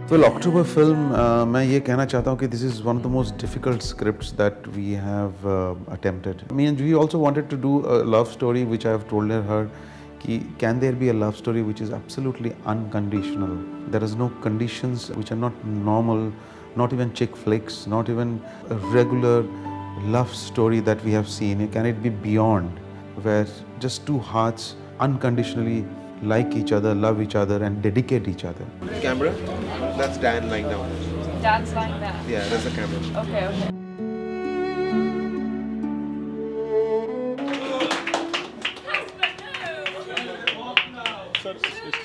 Well, October film, मैं ये कहना चाहता हूँ कि this is one of the most difficult scripts that we have attempted. I mean, we also wanted to do a love story, which I have told her, कि can there be a love story which is absolutely unconditional? There is no conditions which are not normal, not even chick flicks, not even a regular love story that we have seen. Can it be beyond, where just two hearts unconditionally like each other, love each other, and dedicate each other? Camera, that's Dan lying down. Dan's lying there. Yeah, that's the camera. Okay, okay.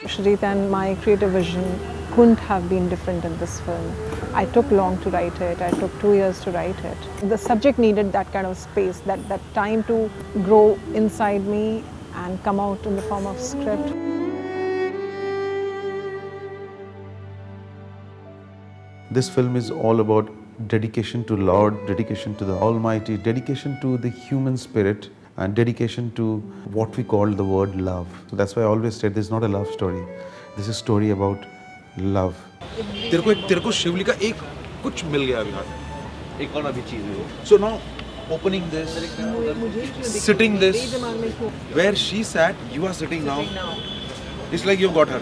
Shrijit and my creative vision couldn't have been different in this film. I took long to write it. I took 2 years to write it. The subject needed that kind of space, that time to grow inside me and come out in the form of script. This film is all about dedication to Lord, dedication to the Almighty, dedication to the human spirit, and dedication to what we call the word love. So that's why I always said this is not a love story. This is a story about love. तेरे को शिवली का एक कुछ मिल गया अभी हाथ एक और अभी चीज है वो so now opening this sitting this where she sat you are sitting now it's like you've got her.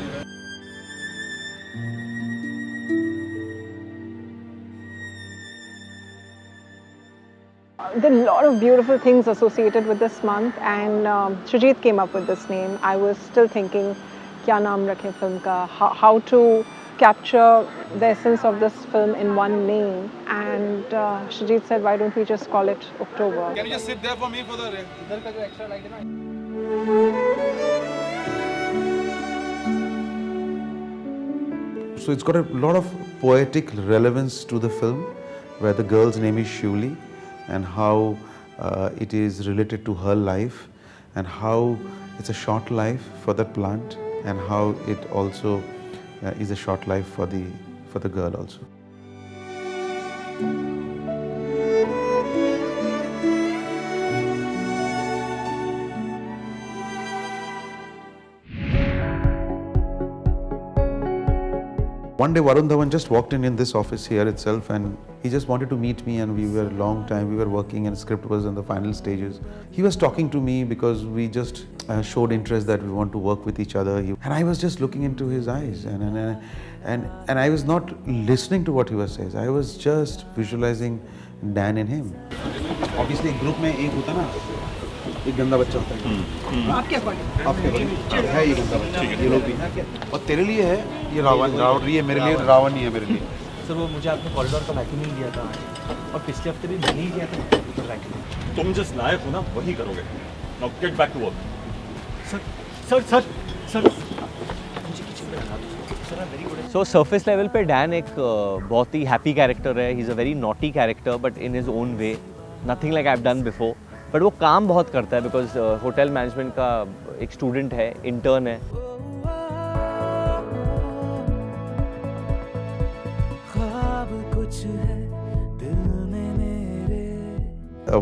There are a lot of beautiful things associated with this month, and Shrijit came up with this name. I was still thinking, क्या नाम रखें film का? How to capture the essence of this film in one name? And Shrijit said, why don't we just call it October? Can you just sit there for me for the इधर का जो extra light है ना So it's got a lot of poetic relevance to the film, where the girl's name is Shivli, and how it is related to her life, and how it's a short life for that plant, and how it also is a short life for the girl also. One day Varun Dhawan just walked in this office here itself, and he just wanted to meet me, and we were a long time, we were working and script was in the final stages. He was talking to me because we just showed interest that we want to work with each other. And I was just looking into his eyes, and I was not listening to what he was saying. I was just visualizing Dan in him. Obviously group में एक होता ना, एक गंदा बच्चा होता है। आपके अकॉर्डिंग है ये गंदा बच्चा, ये लोग भी और तेरे लिए है ये रावण ये मेरे लिए रावण ही है मेरे लिए। सर वो मुझे आपने कॉरिडोर का वैक्यूमिंग दिया था और पिछले हफ्ते भी नहीं किया था ऊपर वैक्यूमिंग। तुम जिस लायक हो ना वही करोगे। Now get back to work. Sir मुझे किचन में लगा दो sir. Very good. So surface level पे डैन एक बहुत ही हैप्पी कैरेक्टर है। He is a very naughty character but in his own way, nothing like I have done before. But वो काम बहुत करता है बिकॉज होटल मैनेजमेंट का एक स्टूडेंट है, इंटर्न है।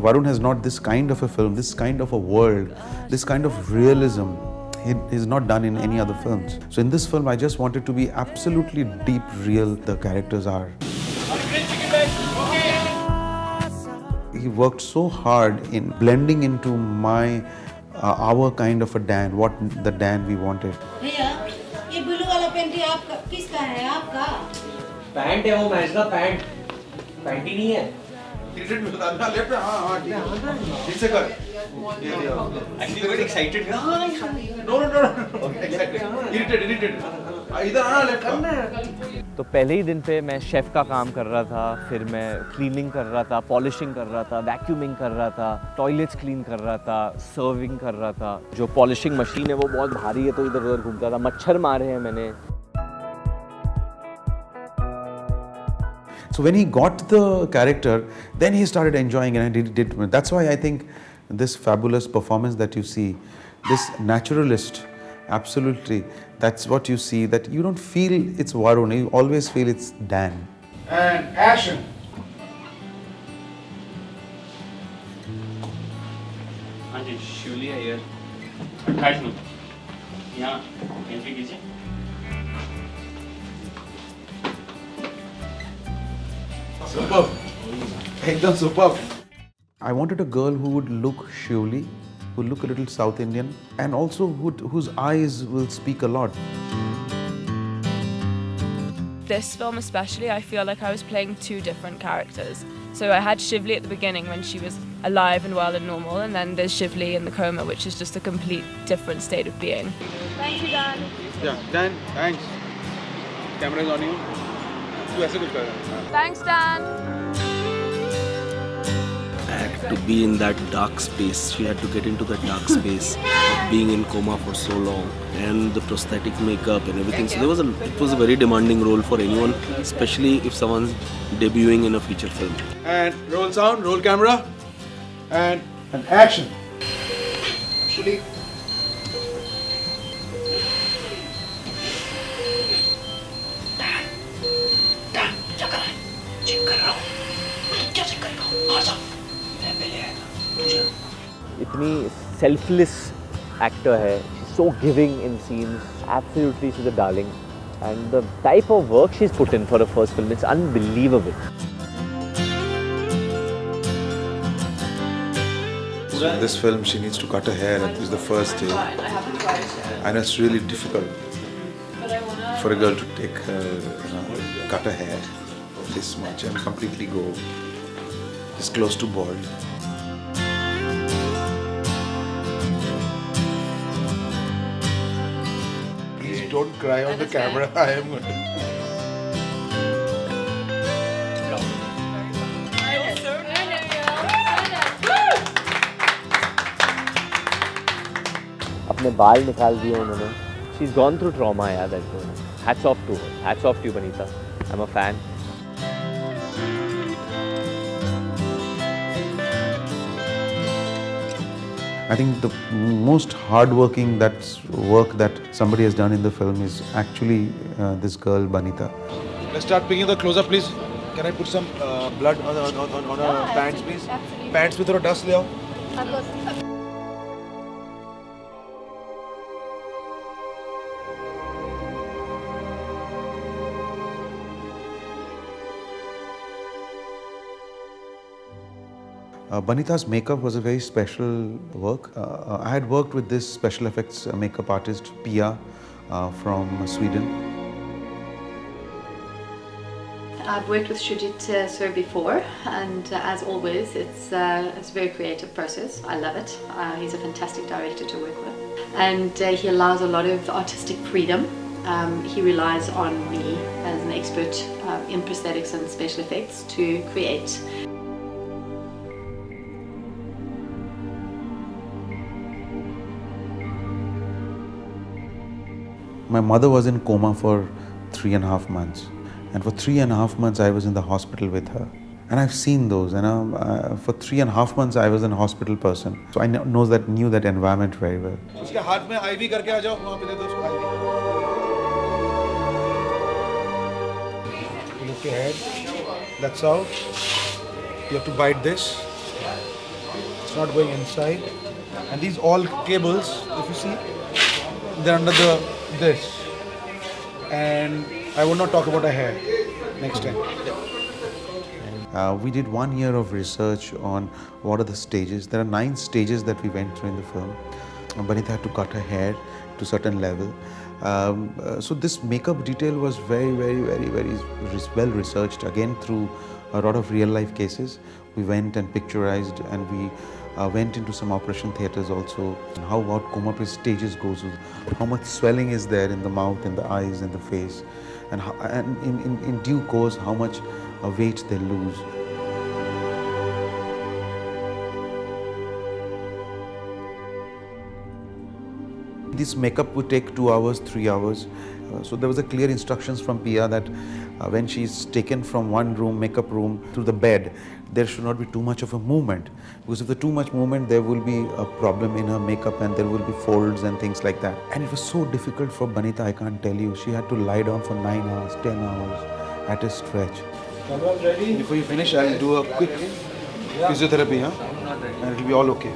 Varun has not this kind of a film, this kind of a world, this kind of realism. He is not done in any other films. So in this film, I just wanted to be absolutely deep, real. The characters are. He worked so hard in blending into our kind of a Dan, what the Dan we wanted. भैया ये blue वाला pant आपका किसका है? आपका pant है वो, match का पैंट पैंट ही नहीं है। इरिटेट में बता देना लेफ्ट हां ठीक से कर actually very excited. No irritate इधर आना लेफ्ट। तो पहले ही दिन पे मैं शेफ़ का काम कर रहा था, फिर मैं क्लीनिंग कर रहा था, पॉलिशिंग कर रहा था, वैक्यूमिंग कर रहा था, टॉयलेट्स क्लीन कर रहा था, सर्विंग कर रहा था। जो पॉलिशिंग मशीन है वो बहुत भारी है तो इधर उधर घूमता था। मच्छर मारे हैं मैंने। So when he got the character, then he started enjoying it, and he did. That's why I think this fabulous performance that you see, this naturalist, absolutely, that's what you see. That you don't feel it's Varun, you always feel it's Dan. And action. हाँ जी, शिवली है यार। 28 minute. यहाँ entry कीजिए। Superb. एकदम superb. I wanted a girl who would look Shivli, who would look a little South Indian, and also whose eyes will speak a lot. This film especially, I feel like I was playing two different characters. So I had Shivli at the beginning when she was alive and well and normal, and then there's Shivli in the coma, which is just a complete different state of being. Thank you, Dan. Yeah, Dan, thanks. Camera is on you. तू ऐसे कुछ कर रहा है. Thanks, Dan! To be in that dark space, she had to get into that dark space of being in coma for so long, and the prosthetic makeup and everything. So it was a very demanding role for anyone, especially if someone's debuting in a feature film. And roll sound, roll camera, and action. Actually, इतनी selfless actor है, she's so giving in scenes, absolutely she's a darling, and the type of work she's put in for a first film, it's unbelievable. So in this film, she needs to cut her hair, and this is the first day. And it's really difficult for a girl to take cut her hair this much and completely go this close to bald. please don't cry on the camera. I am going to. अपने बाल निकाल दिए उन्होंने. She's gone through trauma, yeah, that girl. Hats off to her. Hats off to you, Banita. I'm a fan. I think the most hard-working work that somebody has done in the film is actually this girl, Banita. Let's start picking the close-up, please. Can I put some blood on her pants, please? Absolutely. Pants with her dust, le aao. Banita's makeup was a very special work. I had worked with this special effects makeup artist, Pia, from Sweden. I've worked with Shrujit sir before, and as always, it's a very creative process. I love it. He's a fantastic director to work with, and he allows a lot of artistic freedom. He relies on me as an expert in prosthetics and special effects to create. My mother was in coma for 3.5 months, and for 3.5 months I was in the hospital with her. And I've seen those, for 3.5 months I was an hospital person, so I knew that environment very well. उसके हाथ में IV करके आ जाओ, वहाँ पे दे दो उसको IV. Look ahead. That's out. You have to bite this. It's not going inside. And these all cables, if you see, they're under this. And I will not talk about a hair next time. We did 1 year of research on what are the stages. There are 9 stages that we went through in the film. Banita had to cut her hair to a certain level. So this makeup detail was very well researched, again through a lot of real life cases. We went and picturized, and we went into some operation theatres also. How what coma stages goes, how much swelling is there in the mouth, in the eyes, in the face, and in due course how much weight they lose. This makeup would take 2 hours, 3 hours. So there was a clear instructions from Pia that when she's taken from one room, makeup room, to the bed, there should not be too much of a movement. Because if there's too much movement, there will be a problem in her makeup and there will be folds and things like that. And it was so difficult for Banita, I can't tell you. She had to lie down for 9 hours, 10 hours at a stretch. Before you finish, I'll do a quick physiotherapy, and it'll be all okay.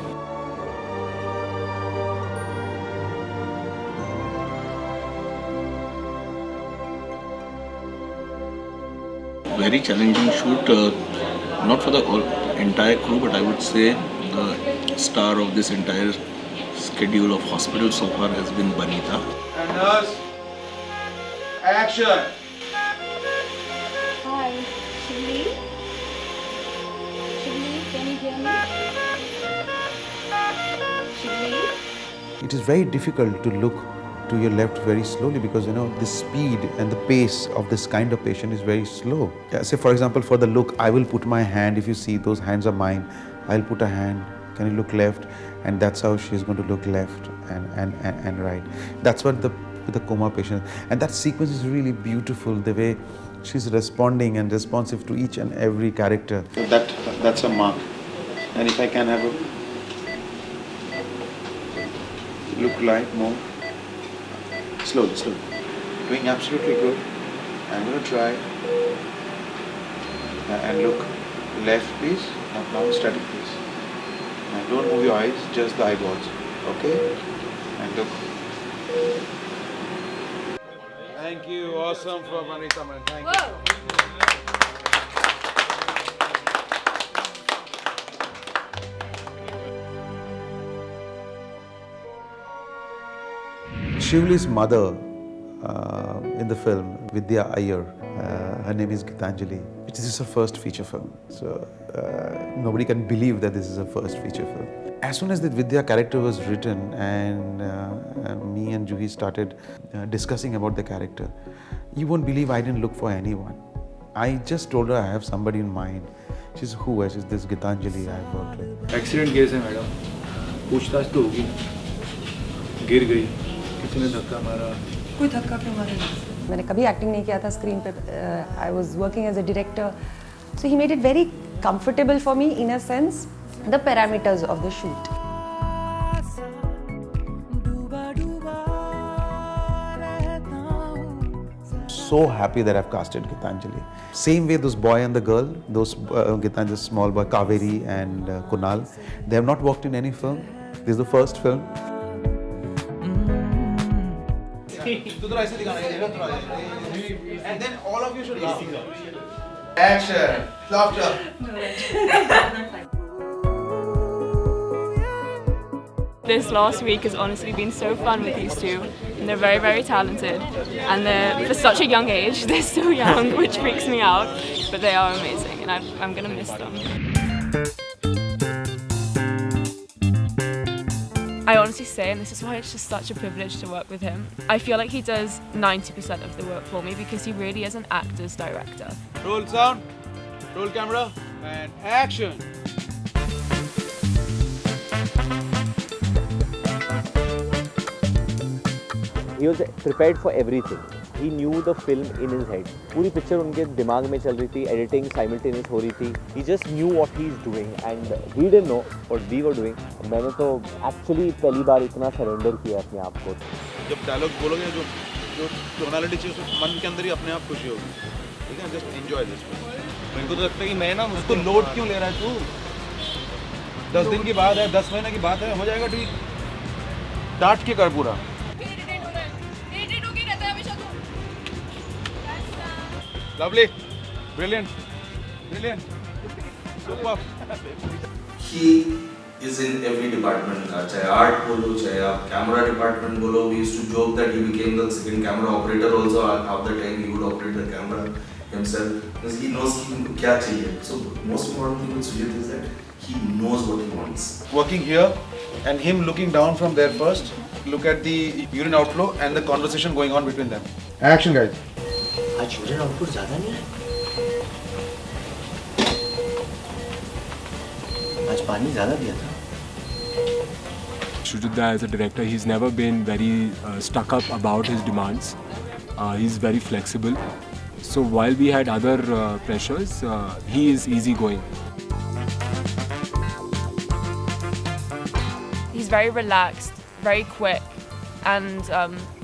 very challenging shoot, not for the entire crew, but I would say the star of this entire schedule of hospital so far has been Banita. And nurse, action! Hi, Shivli. Shivli, can you hear me? Shivli. It is very difficult to look to your left very slowly because the speed and the pace of this kind of patient is very slow. Say for example, for the look, I will put my hand, if you see those hands are mine, I'll put a hand, can you look left? And that's how she's going to look left and right. That's what the coma patient, and that sequence is really beautiful, the way she's responding and responsive to each and every character. So that's a mark. And if I can have a look light more. Slowly. Doing absolutely good. I'm going to try. And look left, please. Now static, please. And don't move your eyes, just the eyeballs. Okay? And look. Thank you. Awesome for Banita, man. Thank you. Shivli's mother in the film, Vidya Iyer, her name is Gitanjali. It is her first feature film. So nobody can believe that this is her first feature film. As soon as the Vidya character was written and me and Juhi started discussing about the character, you won't believe I didn't look for anyone. I just told her I have somebody in mind. She said, who? I said, this Gitanjali I have worked with. Accident case है madam, पूछताछ तो होगी ना, गिर गई, किसी ने धक्का मारा, कोई धक्का क्यों मारा? मैंने कभी एक्टिंग नहीं किया था स्क्रीन पे. I was working as a director, so he made it very comfortable for me in a sense the parameters of the shoot. So happy that I've casted Gitanjali. Same way those boy and the girl, those Gitanjali's small boy, Kaveri and Kunal, they have not worked in any film. This is the first film. And then all of you should laugh. Action! Laughter! This last week has honestly been so fun with these two. And they're very, very talented. And they're, for such a young age, they're so young, which freaks me out. But they are amazing, and I'm going to miss them. I honestly say, and this is why it's just such a privilege to work with him, I feel like he does 90% of the work for me because he really is an actor's director. Roll sound, roll camera, and action! He was prepared for everything. He knew the film in his head. पूरी picture उनके दिमाग में चल रही थी, editing simultaneous हो रही थी. He just knew what he's doing and we didn't know what we were doing. मैंने तो actually पहली बार इतना surrender किया अपने आप को. जब dialogue बोलोगे जो tonality चाहिए उसमें मन के अंदर ही अपने आप खुशी होगी. ठीक है, just enjoy this. मेरे को तो लगता है कि मैं ना मुझको लोड क्यों ले रहा है तू? 10 दिन की बात है, 10 महीने की बात है, हो जाएगा ठीक. डांट के कर पूरा. Lovely, brilliant, super. He is in every department. चाहे art बोलो, चाहे आप camera department बोलो. We used to joke that he became the second camera operator also. Half the time he would operate the camera himself because he knows कि उनको क्या चाहिए. So most important thing with Sujit is that he knows what he wants. Working here and him looking down from there first. Look at the urine outflow and the conversation going on between them. Action, guys. आज urine output ज़्यादा नहीं है, आज पानी ज़्यादा दिया था. Sujit as a director, he's never been very stuck up about his demands. He's very flexible. So while we had other pressures, he is easygoing. He's very relaxed, very quick, and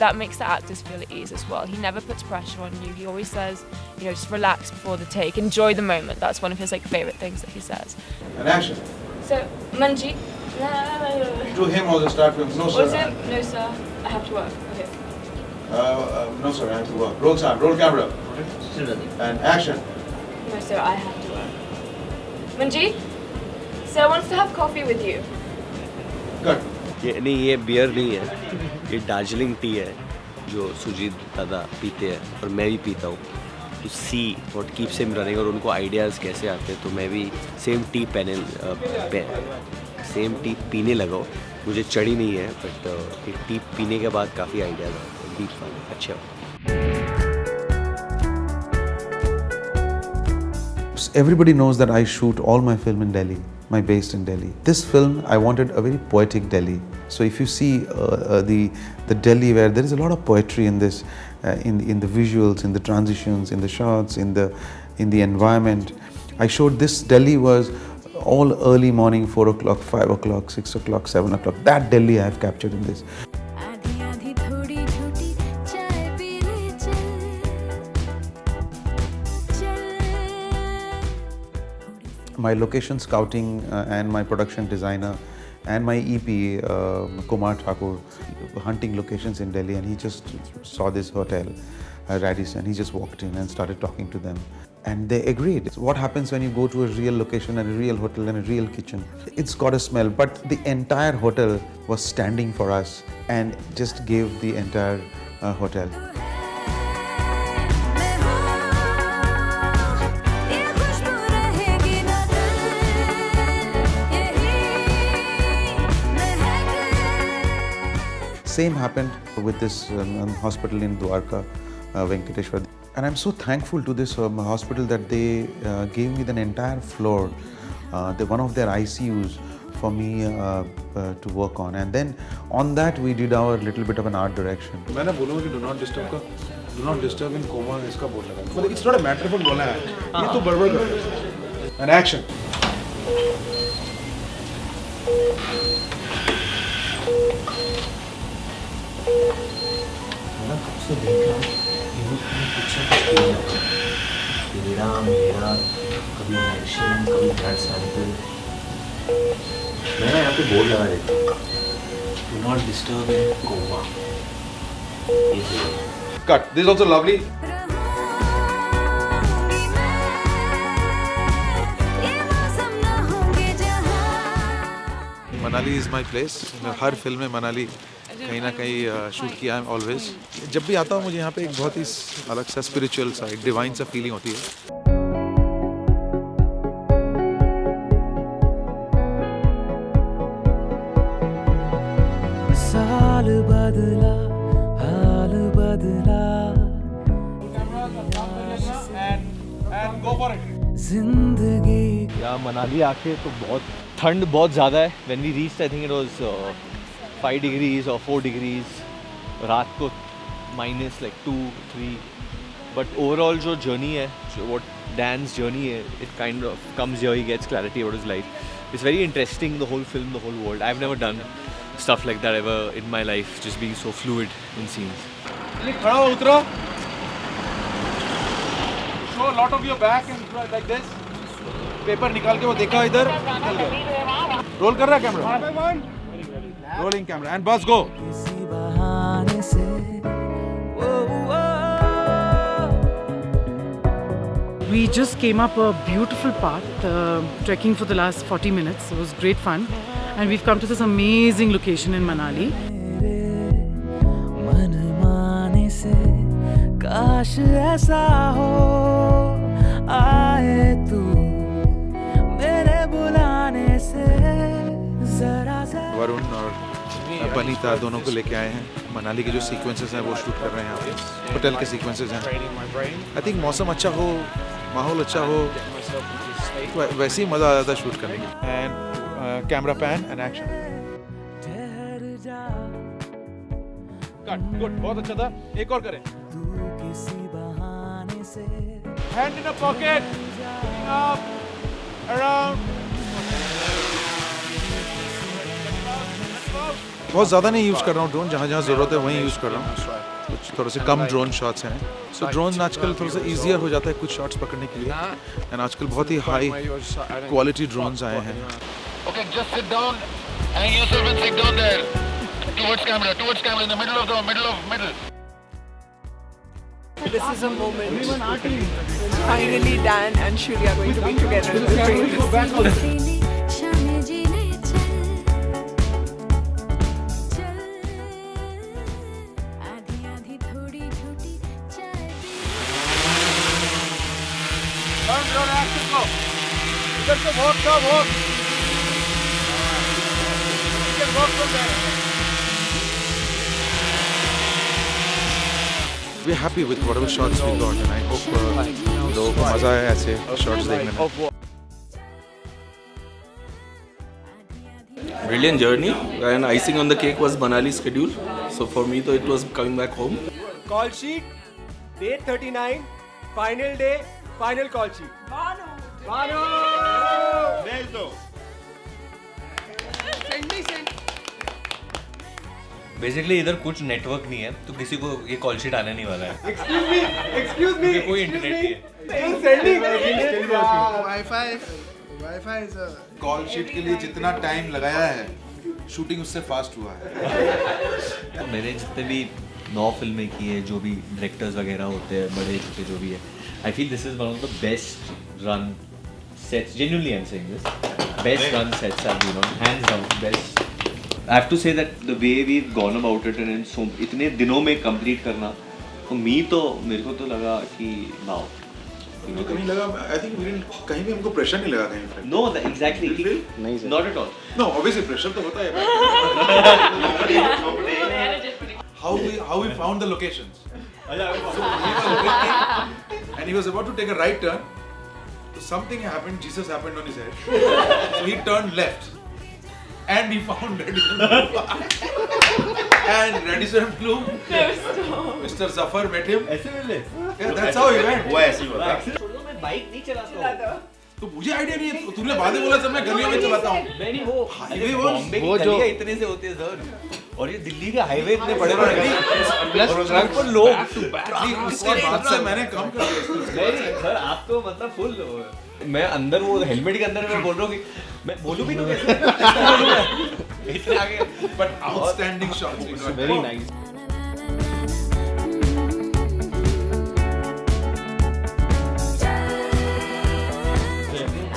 that makes the actors feel at ease as well. He never puts pressure on you. He always says, just relax before the take, enjoy the moment. That's one of his favorite things that he says. And action. So, Manji. To him also start with no sir. No sir, I have to work. Okay. No sir, I have to work. Roll sound, roll camera. And action. No, sir, I have to work. Manjeet, sir wants to have coffee with you. ये नहीं, ये beer नहीं है, ये Darjeeling T है जो सुजीत दादा पीते हैं और मैं भी पीता हूँ. To see what keeps him running और उनको आइडियाज़ कैसे आते हैं, तो मैं भी सेम टी पीने लगा हूँ. मुझे चढ़ी नहीं है, बट ये टी पीने के बाद काफ़ी आइडियाज़ आते हैं, डीप वाले अच्छे. Everybody knows that I shoot all my film in Delhi, my base in Delhi. This film, I wanted a very poetic Delhi. So if you see the Delhi where there is a lot of poetry in this, in the visuals, in the transitions, in the shots, in the environment. I showed this Delhi was all early morning, 4 o'clock, 5 o'clock, 6 o'clock, 7 o'clock. That Delhi I have captured in this. My location scouting and my production designer and my EP, Kumar Thakur, hunting locations in Delhi, and he just saw this hotel, Radisson. He just walked in and started talking to them. And they agreed. What happens when you go to a real location and a real hotel and a real kitchen? It's got a smell, but the entire hotel was standing for us and just gave the entire hotel. Same happened with this hospital in Dwarka, Venkateshwar. And I'm so thankful to this hospital that they gave me the entire floor, one of their ICUs for me to work on. And then on that we did our little bit of an art direction. मैंने बोलूँगा कि do not disturb in coma इसका board लगा. मतलब it's not a matter of बोलना है. ये तो बड़बड़ कर रहे हैं. And action. तो देख रहा हूँ कुछ तेरा मेरा, कभी एक्शन, कभी ब्लड सैंपल. मैं ना यहाँ पे बोर्ड लगा देता हूँ, do not disturb in coma. Cut. This is also lovely. Manali is my place. हर फिल्म में मनाली कहीं ना कहीं शूट किया है ऑलवेज. जब भी आता हूँ मुझे यहाँ पे एक बहुत ही अलग सा स्पिरिचुअल सा, एक डिवाइन सा फीलिंग होती है. साल बदला, हाल बदला, जिंदगी. या मनाली आके तो बहुत ठंड बहुत ज़्यादा है. When we reached, I think it was 5 degrees or 4 degrees. रात को minus like 2, 3. But overall जो journey है, what Dan's journey है, it kind of comes here, he gets clarity about his life. It's very interesting, the whole film, the whole world. I've never done stuff like that ever in my life, just being so fluid in scenes. खड़ा हो, उतरो. Show a lot of your back and like this. Paper निकाल के वो देखा इधर, निकल गया. रोल कर रहा है camera. Rolling camera and bus go. We just came up a beautiful path, trekking for the last 40 minutes. It was great fun, and we've come to this amazing location in Manali. काश ऐसा हो आए तू मेरे बुलाने से जरा सा. वरुण और बनीता दोनों को लेके आए हैं. मनाली के जो सीक्वेंसेस हैं वो शूट कर रहे हैं यहाँ पे. होटल के सीक्वेंसेस हैं. आई थिंक मौसम अच्छा हो, माहौल अच्छा हो, वैसे ही मज़ा आ जाता है शूट करने में. And camera pan and action. Cut. Good. बहुत अच्छा था. एक और करें. Hand in a pocket, looking up, around. बहुत ज़्यादा नहीं यूज़ कर रहा हूँ ड्रोन. जहाँ जहाँ ज़रूरत है वहीं यूज़ कर रहा हूँ. कुछ थोड़े से कम ड्रोन शॉट्स हैं. सो ड्रोन आजकल थोड़ा सा ईजियर हो जाता है कुछ शॉट्स पकड़ने के लिए. एंड आजकल बहुत ही हाई क्वालिटी ड्रोन्स आए हैं. Okay, just sit down. Hang yourself and sit down there. Towards camera, in the middle. This is a moment. Finally, Dan and Shuli are going to be together in the train. इधर से walk का walk walk from there We are happy with whatever shots we got, and I hope लोगों को मजा आया ऐसे shots देखने में. Brilliant journey, and icing on the cake was Manali schedule. So for me, though, it was coming back home. Call sheet, date 39, final day, final call sheet. Manu! भेज दो. Basically इधर कुछ नेटवर्क नहीं है तो किसी को ये कॉल शीट आने नहीं वाला है. Excuse me. कोई इंटरनेट नहीं है. वाईफाई कॉल शीट के लिए जितना टाइम लगाया है शूटिंग उससे फास्ट हुआ है. तो मैंने जितने भी 9 फिल्में की है, जो भी डायरेक्टर्स वगैरह होते हैं बड़े छोटे जो भी है, I feel this is one of the best run sets. Genuinely, I'm saying this. Best run sets I've been on, hands down, best. I have to say that the way we've gone about it and so इतने दिनों में complete करना, तो मेरे को तो लगा कि wow. कहीं लगा, I think कहीं भी हमको प्रेशर नहीं लगा कहीं पे. No, exactly. नहीं sir. Not at all. No, obviously pressure तो होता है. How we found the locations. So we were drinking, and he was about to take a right turn. So something happened, Jesus happened on his head. So he turned left. And he found Radisson Blu. And Radisson Blu, Mr. Zafar met him. Yeah, that's how he went. वो ऐसे ही हुआ. मैं bike नहीं चला सकता. तो मुझे idea नहीं है. तूने बाद में बोला सब मैं गलियों में चलाता हूँ. नहीं वो हाईवे बॉम्बे की गलियाँ इतने से होते हैं सर. और ये दिल्ली के हाईवे इतने बड़े बड़े हैं. और ट्रक पर लोग उसके बाद से मैंने कम कर दिया. नहीं सर आप तो मतलब फुल. मैं अंदर वो हेलमेट के अंदर मैं बोल रहा हूँ कि मैं बोलूँ भी तो कैसे इतने आगे. But outstanding shots. Very nice.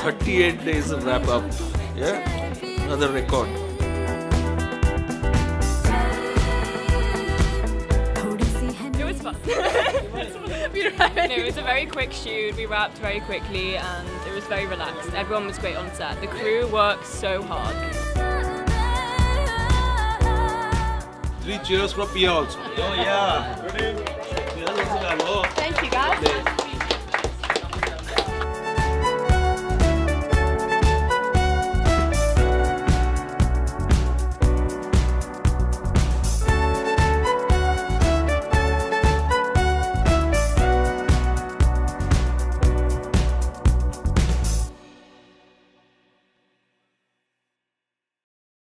38 days of wrap up. Yeah, another record. It was fun. It was a very quick shoot. We wrapped very quickly and it was very relaxed. Everyone was great on set. The crew worked so hard. 3 cheers for Pia also. Oh yeah. Thank you guys.